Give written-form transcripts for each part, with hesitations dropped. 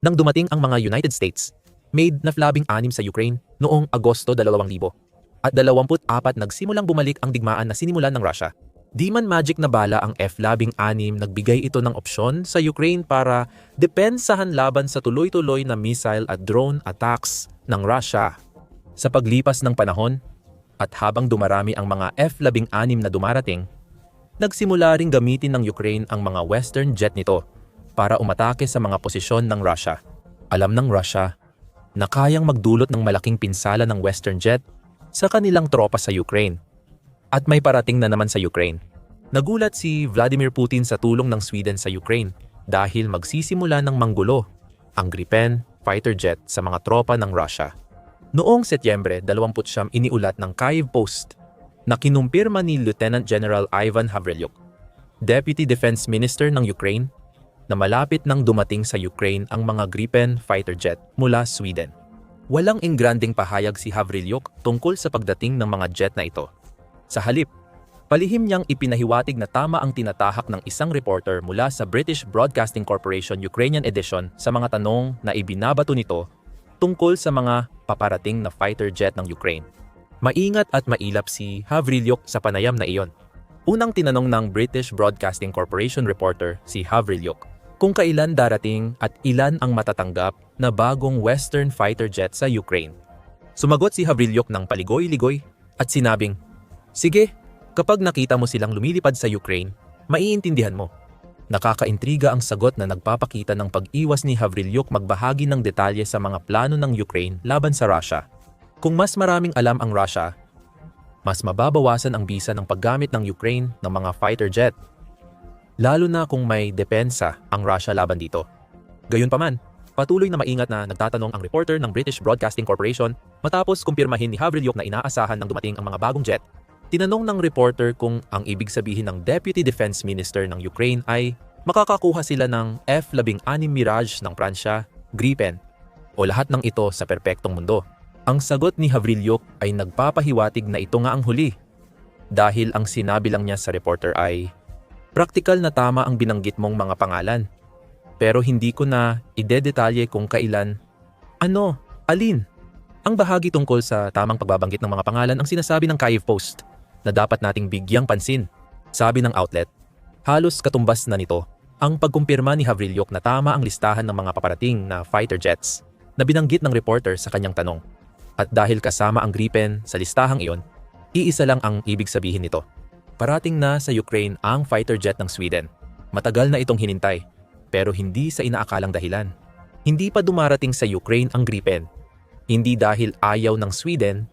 Nang dumating ang mga United States, made na F-16 sa Ukraine noong Agosto 2000 at 24 nagsimulang bumalik ang digmaan na sinimulan ng Russia. Di man magic na bala ang F-16, nagbigay ito ng opsyon sa Ukraine para depensahan laban sa tuloy-tuloy na missile at drone attacks ng Russia. Sa paglipas ng panahon at habang dumarami ang mga F-16 na dumarating, nagsimula ring gamitin ng Ukraine ang mga Western jet nito para umatake sa mga posisyon ng Russia. Alam ng Russia na kayang magdulot ng malaking pinsala ng Western jet sa kanilang tropa sa Ukraine. At may parating na naman sa Ukraine. Nagulat si Vladimir Putin sa tulong ng Sweden sa Ukraine dahil magsisimula ng manggulo ang Gripen fighter jet sa mga tropa ng Russia. Noong Setyembre 29 iniulat ng Kyiv Post na kinumpirma ni Lieutenant General Ivan Havrilyuk, Deputy Defense Minister ng Ukraine, na malapit nang dumating sa Ukraine ang mga Gripen fighter jet mula Sweden. Walang ingranding pahayag si Havrilyuk tungkol sa pagdating ng mga jet na ito. Sa halip, palihim niyang ipinahiwatig na tama ang tinatahak ng isang reporter mula sa British Broadcasting Corporation Ukrainian Edition sa mga tanong na ibinabato nito tungkol sa mga paparating na fighter jet ng Ukraine. Maingat at mailap si Havrilyuk sa panayam na iyon. Unang tinanong ng British Broadcasting Corporation reporter si Havrilyuk kung kailan darating at ilan ang matatanggap na bagong Western fighter jet sa Ukraine. Sumagot si Havrilyuk ng paligoy-ligoy at sinabing, "Sige, kapag nakita mo silang lumilipad sa Ukraine, maiintindihan mo." Nakakaintriga ang sagot na nagpapakita ng pag-iwas ni Havrilyuk magbahagi ng detalye sa mga plano ng Ukraine laban sa Russia. Kung mas maraming alam ang Russia, mas mababawasan ang bisa ng paggamit ng Ukraine ng mga fighter jet. Lalo na kung may depensa ang Russia laban dito. Gayunpaman, patuloy na maingat na nagtatanong ang reporter ng British Broadcasting Corporation matapos kumpirmahin ni Havrilyuk na inaasahan ng dumating ang mga bagong jet. Tinanong ng reporter kung ang ibig sabihin ng Deputy Defense Minister ng Ukraine ay makakakuha sila ng F-16 Mirage ng Pransya, Gripen, o lahat ng ito sa perpektong mundo. Ang sagot ni Havrilyuk ay nagpapahiwatig na ito nga ang huli. Dahil ang sinabi lang niya sa reporter ay, "Praktikal na tama ang binanggit mong mga pangalan. Pero hindi ko na idedetalye kung kailan, alin." Ang bahagi tungkol sa tamang pagbabanggit ng mga pangalan ang sinasabi ng Kyiv Post na dapat nating bigyang pansin. Sabi ng outlet, halos katumbas na nito ang pagkumpirma ni Havrilyuk na tama ang listahan ng mga paparating na fighter jets na binanggit ng reporter sa kanyang tanong. At dahil kasama ang Gripen sa listahang iyon, iisa lang ang ibig sabihin nito. Parating na sa Ukraine ang fighter jet ng Sweden. Matagal na itong hinintay, pero hindi sa inaakalang dahilan. Hindi pa dumarating sa Ukraine ang Gripen. Hindi dahil ayaw ng Sweden,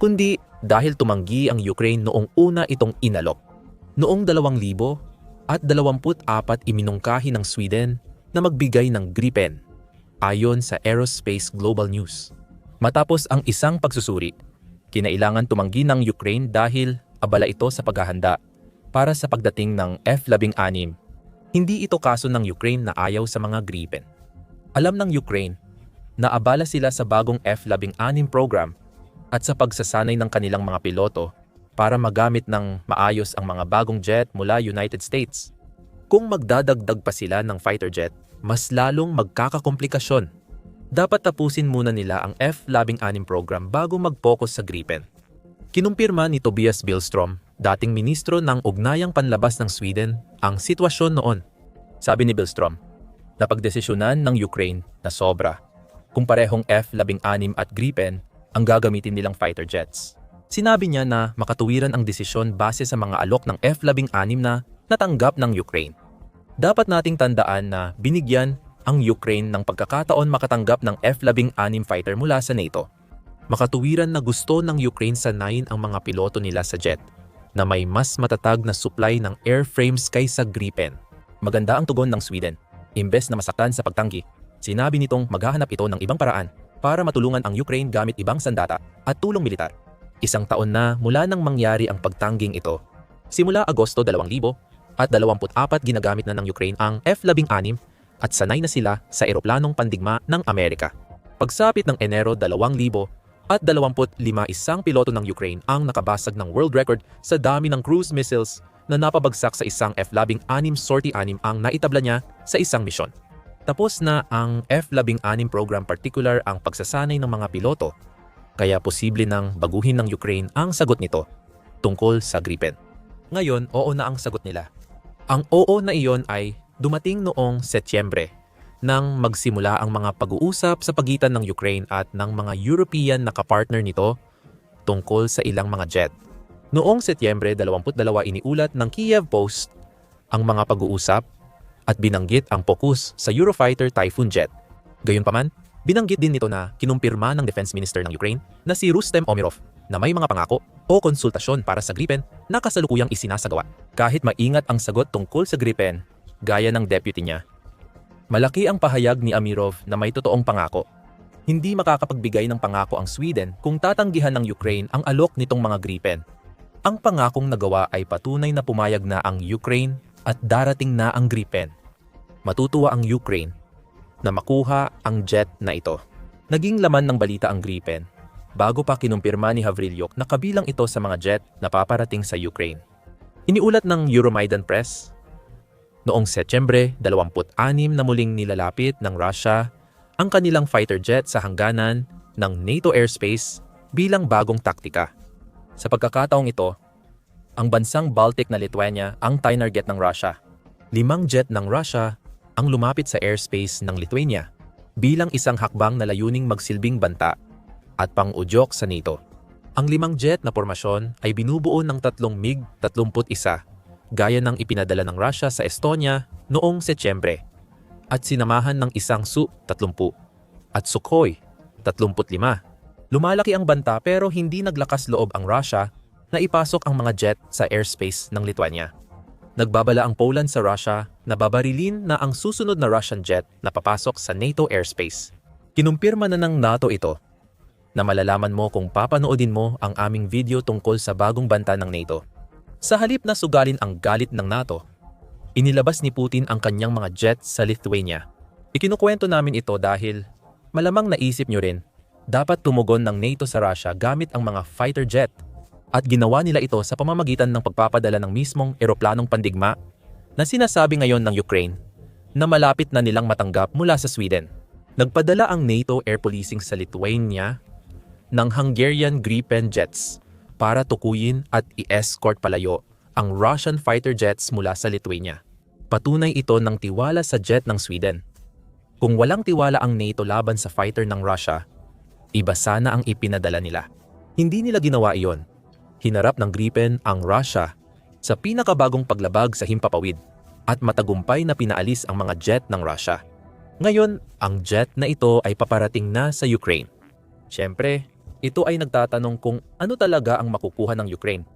kundi dahil tumanggi ang Ukraine noong una itong inalok. Noong 2024 iminungkahi ng Sweden na magbigay ng Gripen, ayon sa Aerospace Global News. Matapos ang isang pagsusuri, kinailangan tumanggi ng Ukraine dahil abala ito sa paghahanda para sa pagdating ng F-16. Hindi ito kaso ng Ukraine na ayaw sa mga Gripen. Alam ng Ukraine na abala sila sa bagong F-16 program at sa pagsasanay ng kanilang mga piloto para magamit ng maayos ang mga bagong jet mula United States. Kung magdadagdag pa sila ng fighter jet, mas lalong magkakakomplikasyon. Dapat tapusin muna nila ang F-16 program bago mag-focus sa Gripen. Kinumpirma ni Tobias Billström, dating ministro ng Ugnayang Panlabas ng Sweden, ang sitwasyon noon. Sabi ni Billström, napagdesisyonan ng Ukraine na sobra kung parehong F-16 at Gripen ang gagamitin nilang fighter jets. Sinabi niya na makatuwiran ang desisyon base sa mga alok ng F-16 na natanggap ng Ukraine. Dapat nating tandaan na binigyan ang Ukraine ng pagkakataon makatanggap ng F-16 fighter mula sa NATO. Makatuwiran na gusto ng Ukraine sanayin ang mga piloto nila sa jet na may mas matatag na supply ng airframes kaysa Gripen. Maganda ang tugon ng Sweden. Imbes na masaktan sa pagtanggi, sinabi nitong maghahanap ito ng ibang paraan para matulungan ang Ukraine gamit ibang sandata at tulong militar. Isang taon na mula nang mangyari ang pagtangging ito. Simula Agosto 2024 ginagamit na ng Ukraine ang F-16 at sanay na sila sa eroplanong pandigma ng Amerika. Pagsapit ng Enero 2025, isang piloto ng Ukraine ang nakabasag ng world record sa dami ng cruise missiles na napabagsak sa isang F-16 sortie 6 ang naitabla niya sa isang misyon. Tapos na ang F-16 program, particular ang pagsasanay ng mga piloto, kaya posible nang baguhin ng Ukraine ang sagot nito tungkol sa Gripen. Ngayon, oo na ang sagot nila. Ang oo na iyon ay dumating noong Setyembre nang magsimula ang mga pag-uusap sa pagitan ng Ukraine at ng mga European na kapartner nito tungkol sa ilang mga jet. Noong Setyembre 22 iniulat ng Kiev Post ang mga pag-uusap at binanggit ang focus sa Eurofighter Typhoon jet. Gayunpaman, binanggit din nito na kinumpirma ng Defense Minister ng Ukraine na si Rustem Umerov na may mga pangako o konsultasyon para sa Gripen na kasalukuyang isinasagawa. Kahit maingat ang sagot tungkol sa Gripen, gaya ng deputy niya, malaki ang pahayag ni Umerov na may totoong pangako. Hindi makakapagbigay ng pangako ang Sweden kung tatanggihan ng Ukraine ang alok nitong mga Gripen. Ang pangakong nagawa ay patunay na pumayag na ang Ukraine at darating na ang Gripen. Matutuwa ang Ukraine na makuha ang jet na ito. Naging laman ng balita ang Gripen bago pa kinumpirma ni Havrilyuk na kabilang ito sa mga jet na paparating sa Ukraine. Iniulat ng Euromaidan Press noong Setyembre 26 na muling nilalapit ng Russia ang kanilang fighter jet sa hangganan ng NATO airspace bilang bagong taktika. Sa pagkakataong ito, ang bansang Baltic na Lithuania ang tinarget ng Russia. 5 jet ng Russia ang lumapit sa airspace ng Lithuania bilang isang hakbang na layuning magsilbing banta at pang-udyok sa NATO. Ang 5 jet na pormasyon ay binubuo ng 3 MiG-31 gaya ng ipinadala ng Russia sa Estonia noong Setyembre at sinamahan ng isang Su-30 at Sukhoi 35. Lumalaki ang banta pero hindi naglakas loob ang Russia na ipasok ang mga jet sa airspace ng Lithuania. Nagbabala ang Poland sa Russia na babarilin na ang susunod na Russian jet na papasok sa NATO airspace. Kinumpirma na ng NATO ito na malalaman mo kung papanoodin mo ang aming video tungkol sa bagong banta ng NATO. Sa halip na sugalin ang galit ng NATO, inilabas ni Putin ang kanyang mga jet sa Lithuania. Ikinukwento namin ito dahil malamang naisip nyo rin, dapat tumugon ng NATO sa Russia gamit ang mga fighter jet. At ginawa nila ito sa pamamagitan ng pagpapadala ng mismong eroplanong pandigma na sinasabi ngayon ng Ukraine na malapit na nilang matanggap mula sa Sweden. Nagpadala ang NATO air policing sa Lithuania ng Hungarian Gripen jets para tukuyin at i-escort palayo ang Russian fighter jets mula sa Lithuania. Patunay ito ng tiwala sa jet ng Sweden. Kung walang tiwala ang NATO laban sa fighter ng Russia, iba sana ang ipinadala nila. Hindi nila ginawa iyon. Hinarap ng Gripen ang Russia sa pinakabagong paglabag sa himpapawid at matagumpay na pinaalis ang mga jet ng Russia. Ngayon, ang jet na ito ay paparating na sa Ukraine. Siyempre, ito ay nagtatanong kung ano talaga ang makukuha ng Ukraine.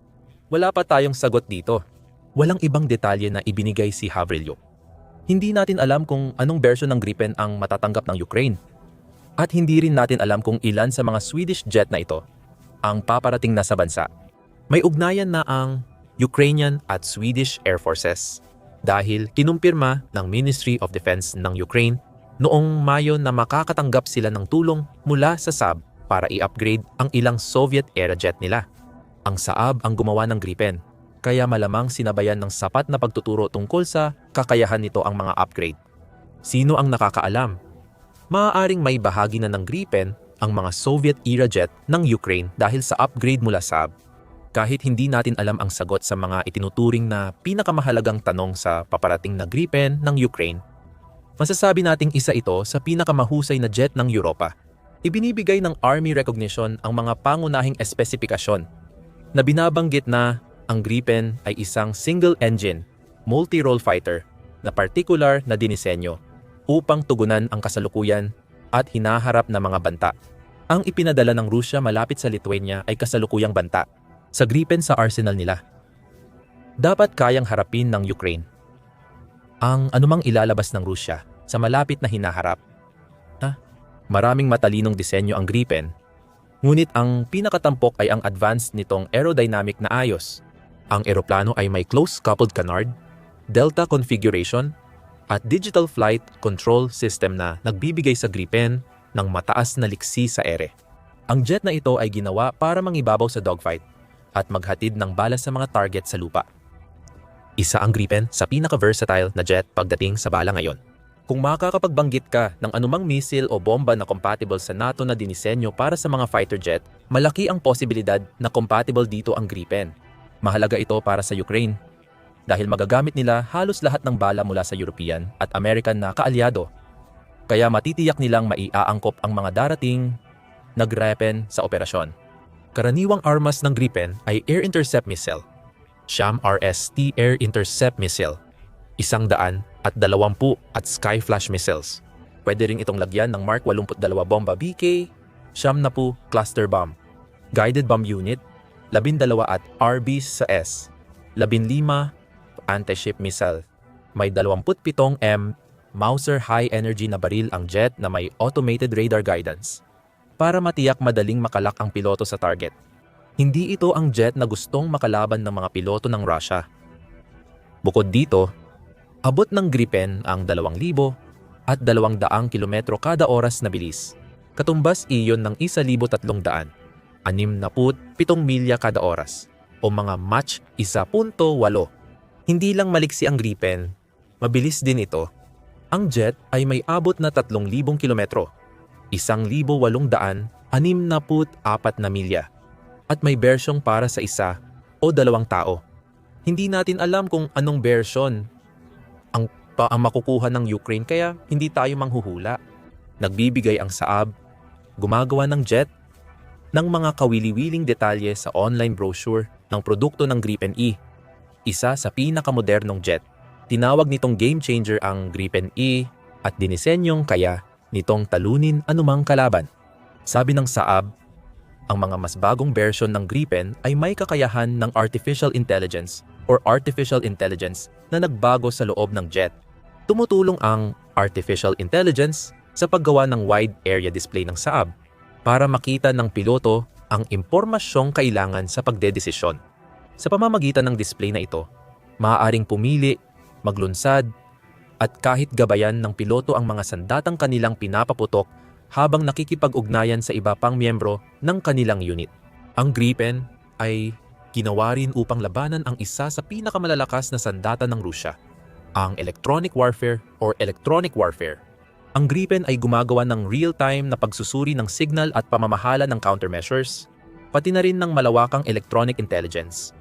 Wala pa tayong sagot dito. Walang ibang detalye na ibinigay si Havrilyuk. Hindi natin alam kung anong version ng Gripen ang matatanggap ng Ukraine. At hindi rin natin alam kung ilan sa mga Swedish jet na ito ang paparating na sa bansa. May ugnayan na ang Ukrainian at Swedish Air Forces dahil kinumpirma ng Ministry of Defense ng Ukraine noong Mayo na makakatanggap sila ng tulong mula sa Saab para i-upgrade ang ilang Soviet-era jet nila. Ang Saab ang gumawa ng Gripen, kaya malamang sinabayan ng sapat na pagtuturo tungkol sa kakayahan nito ang mga upgrade. Sino ang nakakaalam? Maaaring may bahagi na ng Gripen ang mga Soviet-era jet ng Ukraine dahil sa upgrade mula Saab. Kahit hindi natin alam ang sagot sa mga itinuturing na pinakamahalagang tanong sa paparating na Gripen ng Ukraine, masasabi nating isa ito sa pinakamahusay na jet ng Europa. Ibinibigay ng Army recognition ang mga pangunahing espesipikasyon na binabanggit na ang Gripen ay isang single-engine, multi-role fighter na particular na dinisenyo upang tugunan ang kasalukuyan at hinaharap na mga banta. Ang ipinadala ng Rusya malapit sa Lithuania ay kasalukuyang banta sa Gripen sa arsenal nila. Dapat kayang harapin ng Ukraine ang anumang ilalabas ng Rusya sa malapit na hinaharap. Maraming matalinong disenyo ang Gripen, ngunit ang pinakatampok ay ang advanced nitong aerodynamic na ayos. Ang eroplano ay may close-coupled canard, delta configuration, at digital flight control system na nagbibigay sa Gripen ng mataas na liksi sa ere. Ang jet na ito ay ginawa para mangibabaw sa dogfight at maghatid ng bala sa mga target sa lupa. Isa ang Gripen sa pinaka-versatile na jet pagdating sa bala ngayon. Kung makakapagbanggit ka ng anumang missile o bomba na compatible sa NATO na dinisenyo para sa mga fighter jet, malaki ang posibilidad na compatible dito ang Gripen. Mahalaga ito para sa Ukraine dahil magagamit nila halos lahat ng bala mula sa European at American na kaalyado. Kaya matitiyak nilang maiaangkop ang mga darating na Gripen sa operasyon. Karaniwang armas ng Gripen ay air intercept missile, SAM-RST air intercept missile, 100 at 20 at Skyflash missiles. Pwede ring itong lagyan ng Mark 82 bomba BK, 70 cluster bomb, guided bomb unit, 12 at RBs sa S, 15 anti-ship missile. May 27M Mauser high-energy na baril ang jet na may automated radar guidance para matiyak madaling makalak ang piloto sa target. Hindi ito ang jet na gustong makalaban ng mga piloto ng Russia. Bukod dito, abot ng Gripen ang 2,000 at 200 kilometro kada oras na bilis. Katumbas iyon ng 1,300, 67 milya kada oras o mga Mach 1.8. Hindi lang maliksi ang Gripen, mabilis din ito. Ang jet ay may abot na 3,000 kilometro, 1,864 na milya, at may bersyong para sa isa o 2 tao. Hindi natin alam kung anong bersyon ang makukuha ng Ukraine kaya hindi tayo manghuhula. Nagbibigay ang Saab, gumagawa ng jet, ng mga kawili-wiling detalye sa online brochure ng produkto ng Gripen E, isa sa pinakamodernong jet. Tinawag nitong game changer ang Gripen E at dinisenyong kaya nitong talunin anumang kalaban. Sabi ng Saab, ang mga mas bagong version ng Gripen ay may kakayahan ng artificial intelligence na nagbago sa loob ng jet. Tumutulong ang artificial intelligence sa paggawa ng wide area display ng Saab para makita ng piloto ang impormasyong kailangan sa pagdedesisyon. Sa pamamagitan ng display na ito, maaaring pumili, maglunsad, at kahit gabayan ng piloto ang mga sandatang kanilang pinapaputok habang nakikipag-ugnayan sa iba pang miyembro ng kanilang unit. Ang Gripen ay ginawa rin upang labanan ang isa sa pinakamalalakas na sandata ng Rusya, ang electronic warfare. Ang Gripen ay gumagawa ng real-time na pagsusuri ng signal at pamamahala ng countermeasures, pati na rin ng malawakang electronic intelligence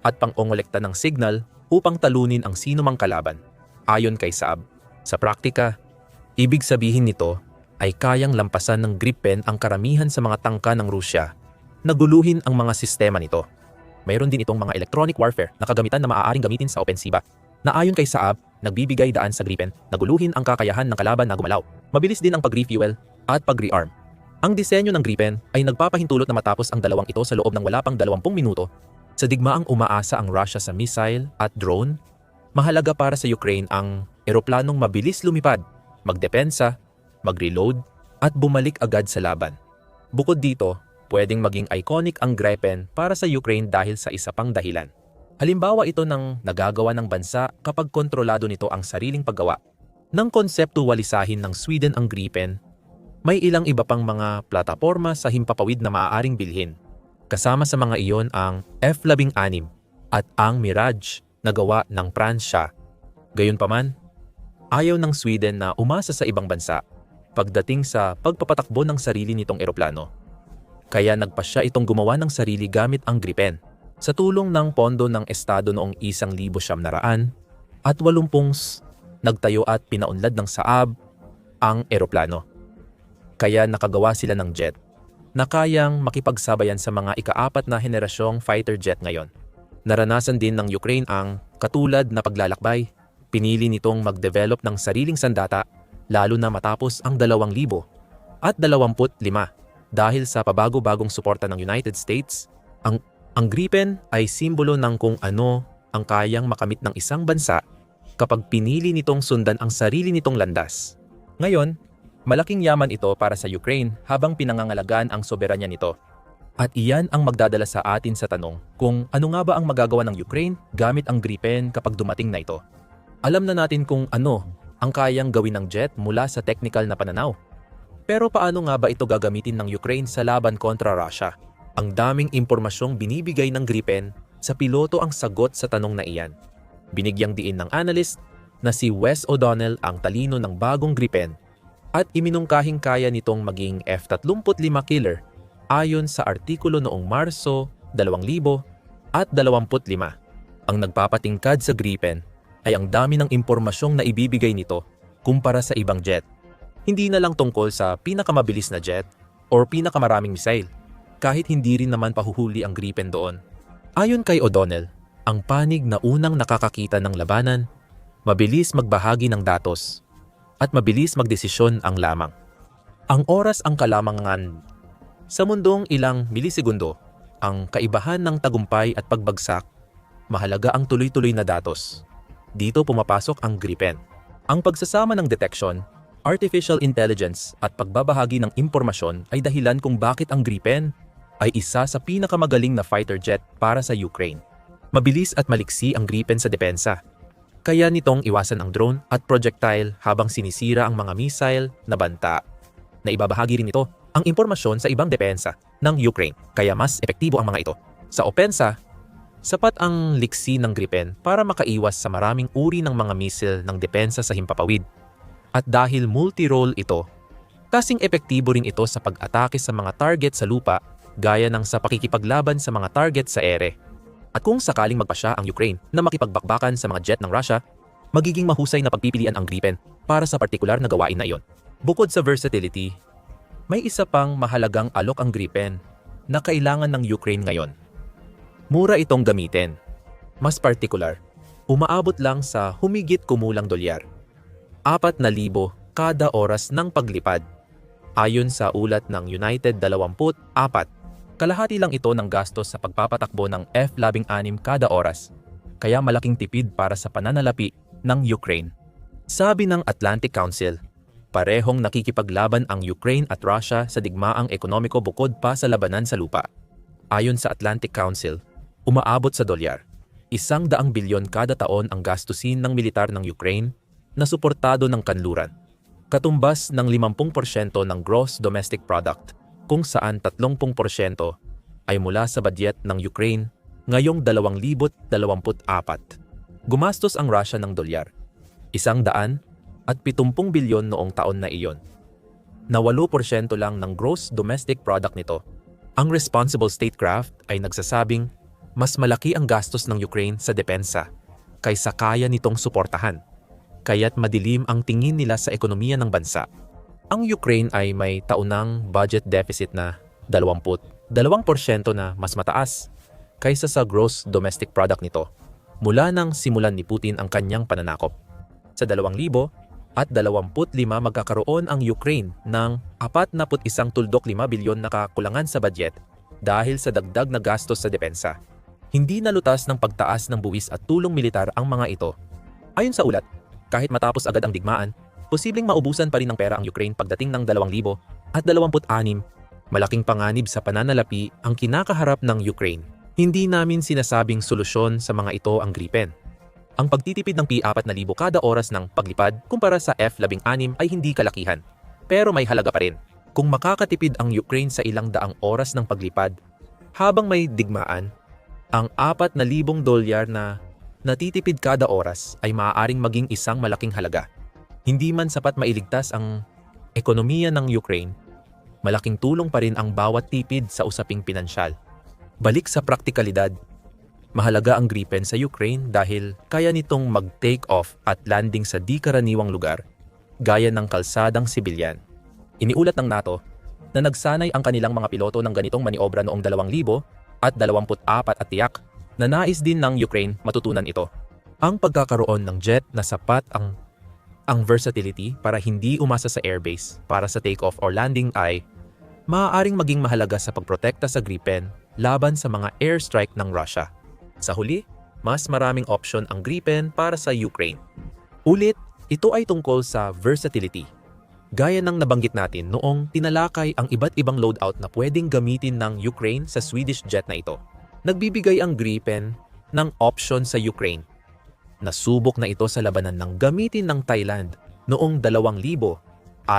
at pang-ongolekta ng signal upang talunin ang sinumang kalaban. Ayon kay Saab, sa praktika, ibig sabihin nito ay kayang lampasan ng Gripen ang karamihan sa mga tangka ng Rusya na guluhin ang mga sistema nito. Mayroon din itong mga electronic warfare na kagamitan na maaaring gamitin sa opensiba, na ayon kay Saab, nagbibigay daan sa Gripen na guluhin ang kakayahan ng kalaban na gumalaw. Mabilis din ang pag-refuel at pag-rearm. Ang disenyo ng Gripen ay nagpapahintulot na matapos ang dalawang ito sa loob ng wala pang 20 minuto. Sa digmaang umaasa ang Russia sa missile at drone, mahalaga para sa Ukraine ang eroplanong mabilis lumipad, magdepensa, mag-reload, at bumalik agad sa laban. Bukod dito, pwedeng maging iconic ang Gripen para sa Ukraine dahil sa isa pang dahilan. Halimbawa ito ng nagagawa ng bansa kapag kontrolado nito ang sariling paggawa. Nang konseptualisahin ng Sweden ang Gripen, may ilang iba pang mga plataporma sa himpapawid na maaaring bilhin. Kasama sa mga iyon ang F-16 at ang Mirage na gawa ng Pransya. Gayunpaman, ayaw ng Sweden na umasa sa ibang bansa pagdating sa pagpapatakbo ng sarili nitong eroplano. Kaya nagpasya itong gumawa ng sarili gamit ang Gripen sa tulong ng pondo ng Estado noong 1,900 at 80 nagtayo at pinaunlad ng Saab ang eroplano. Kaya nakagawa sila ng jet na kayang makipagsabayan sa mga ika-4 na henerasyong fighter jet ngayon. Naranasan din ng Ukraine ang katulad na paglalakbay. Pinili nitong mag-develop ng sariling sandata lalo na matapos ang 2,025 dahil sa pabago-bagong suporta ng United States. Ang Gripen ay simbolo ng kung ano ang kayang makamit ng isang bansa kapag pinili nitong sundan ang sarili nitong landas. Ngayon, malaking yaman ito para sa Ukraine habang pinangangalagaan ang soberanya nito. At iyan ang magdadala sa atin sa tanong kung ano nga ba ang magagawa ng Ukraine gamit ang Gripen kapag dumating na ito. Alam na natin kung ano ang kayang gawin ng jet mula sa technical na pananaw. Pero paano nga ba ito gagamitin ng Ukraine sa laban kontra Russia? Ang daming impormasyong binibigay ng Gripen sa piloto ang sagot sa tanong na iyan. Binigyang diin ng analyst na si Wes O'Donnell ang talino ng bagong Gripen at iminungkahing kaya nitong maging F-35 killer ayon sa artikulo noong Marso 2025. Ang nagpapatingkad sa Gripen ay ang dami ng impormasyong na ibibigay nito kumpara sa ibang jet. Hindi na lang tungkol sa pinakamabilis na jet or pinakamaraming missile, kahit hindi rin naman pahuhuli ang Gripen doon. Ayon kay O'Donnell, ang panig na unang nakakakita ng labanan, mabilis magbahagi ng datos, at mabilis magdesisyon ang lamang. Ang oras ang kalamangan. Sa mundong ilang milisegundo, ang kaibahan ng tagumpay at pagbagsak, mahalaga ang tuloy-tuloy na datos. Dito pumapasok ang Gripen. Ang pagsasama ng detection, artificial intelligence at pagbabahagi ng impormasyon ay dahilan kung bakit ang Gripen ay isa sa pinakamagaling na fighter jet para sa Ukraine. Mabilis at maliksi ang Gripen sa depensa. Kaya nitong iwasan ang drone at projectile habang sinisira ang mga missile na banta. Naibabahagi rin ito ang impormasyon sa ibang depensa ng Ukraine, kaya mas epektibo ang mga ito. Sa opensa, sapat ang liksi ng Gripen para makaiwas sa maraming uri ng mga missile ng depensa sa himpapawid. At dahil multi-role ito, kasing epektibo rin ito sa pag-atake sa mga target sa lupa gaya ng sa pakikipaglaban sa mga target sa ere. At kung sakaling magpasya ang Ukraine na makipagbakbakan sa mga jet ng Russia, magiging mahusay na pagpipilian ang Gripen para sa partikular na gawain na iyon. Bukod sa versatility, may isa pang mahalagang alok ang Gripen na kailangan ng Ukraine ngayon. Mura itong gamitin. Mas partikular, umaabot lang sa humigit kumulang $4,000 kada oras ng paglipad. Ayon sa ulat ng United 24, kalahati lang ito ng gastos sa pagpapatakbo ng F-16 kada oras, kaya malaking tipid para sa pananalapi ng Ukraine. Sabi ng Atlantic Council, parehong nakikipaglaban ang Ukraine at Russia sa digmaang ekonomiko bukod pa sa labanan sa lupa. Ayon sa Atlantic Council, umaabot sa $100 bilyon kada taon ang gastusin ng militar ng Ukraine na suportado ng kanluran, katumbas ng 50% ng gross domestic product, kung saan 30% ay mula sa budget ng Ukraine ngayong 2024. Gumastos ang Russia ng $170 bilyon noong taon na iyon, na 8% lang ng gross domestic product nito. Ang Responsible Statecraft ay nagsasabing mas malaki ang gastos ng Ukraine sa depensa kaysa kaya nitong suportahan, kaya't madilim ang tingin nila sa ekonomiya ng bansa. Ang Ukraine ay may taunang budget deficit na 22% na mas mataas kaysa sa gross domestic product nito mula nang simulan ni Putin ang kanyang pananakop. Sa 2025 magkakaroon ang Ukraine ng 41.5 bilyon na kakulangan sa budget dahil sa dagdag na gastos sa depensa. Hindi nalutas ng pagtaas ng buwis at tulong militar ang mga ito. Ayon sa ulat, kahit matapos agad ang digmaan, posibleng maubusan pa rin ng pera ang Ukraine pagdating ng 2026. Malaking panganib sa pananalapi ang kinakaharap ng Ukraine. Hindi namin sinasabing solusyon sa mga ito ang Gripen. Ang pagtitipid ng P-4,000 kada oras ng paglipad kumpara sa F-16 ay hindi kalakihan, pero may halaga pa rin. Kung makakatipid ang Ukraine sa ilang daang oras ng paglipad habang may digmaan, ang $4,000 na natitipid kada oras ay maaaring maging isang malaking halaga. Hindi man sapat mailigtas ang ekonomiya ng Ukraine, malaking tulong pa rin ang bawat tipid sa usaping pinansyal. Balik sa praktikalidad, mahalaga ang Gripen sa Ukraine dahil kaya nitong mag-take off at landing sa di-karaniwang lugar, gaya ng kalsadang sibilyan. Iniulat ng NATO na nagsanay ang kanilang mga piloto ng ganitong maniobra noong 2024 at tiyak na nais din ng Ukraine matutunan ito. Ang pagkakaroon ng jet na sapat ang versatility para hindi umasa sa airbase para sa takeoff or landing ay maaaring maging mahalaga sa pagprotekta sa Gripen laban sa mga airstrike ng Russia. Sa huli, mas maraming option ang Gripen para sa Ukraine. Ulit, ito ay tungkol sa versatility. Gaya ng nabanggit natin noong tinalakay ang iba't ibang loadout na pwedeng gamitin ng Ukraine sa Swedish jet na ito. Nagbibigay ang Gripen ng option sa Ukraine. Nasubok na ito sa labanan ng gamitin ng Thailand noong 2025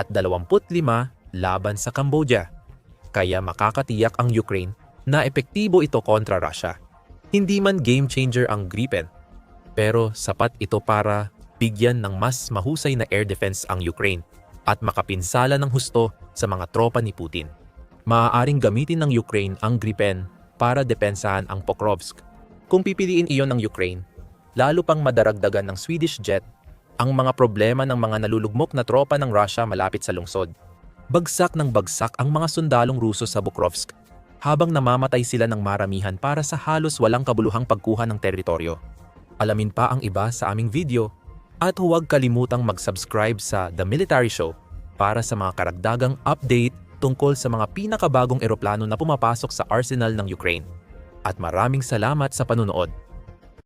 laban sa Cambodia. Kaya makakatiyak ang Ukraine na epektibo ito kontra Russia. Hindi man game changer ang Gripen, pero sapat ito para bigyan ng mas mahusay na air defense ang Ukraine at makapinsala ng husto sa mga tropa ni Putin. Maaaring gamitin ng Ukraine ang Gripen para depensahan ang Pokrovsk. Kung pipiliin iyon ng Ukraine, lalo pang madaragdagan ng Swedish jet ang mga problema ng mga nalulugmok na tropa ng Russia malapit sa lungsod. Bagsak ng bagsak ang mga sundalong Ruso sa Pokrovsk habang namamatay sila ng maramihan para sa halos walang kabuluhang pagkuha ng teritoryo. Alamin pa ang iba sa aming video at huwag kalimutang mag-subscribe sa The Military Show para sa mga karagdagang update tungkol sa mga pinakabagong eroplano na pumapasok sa arsenal ng Ukraine. At maraming salamat sa panunood.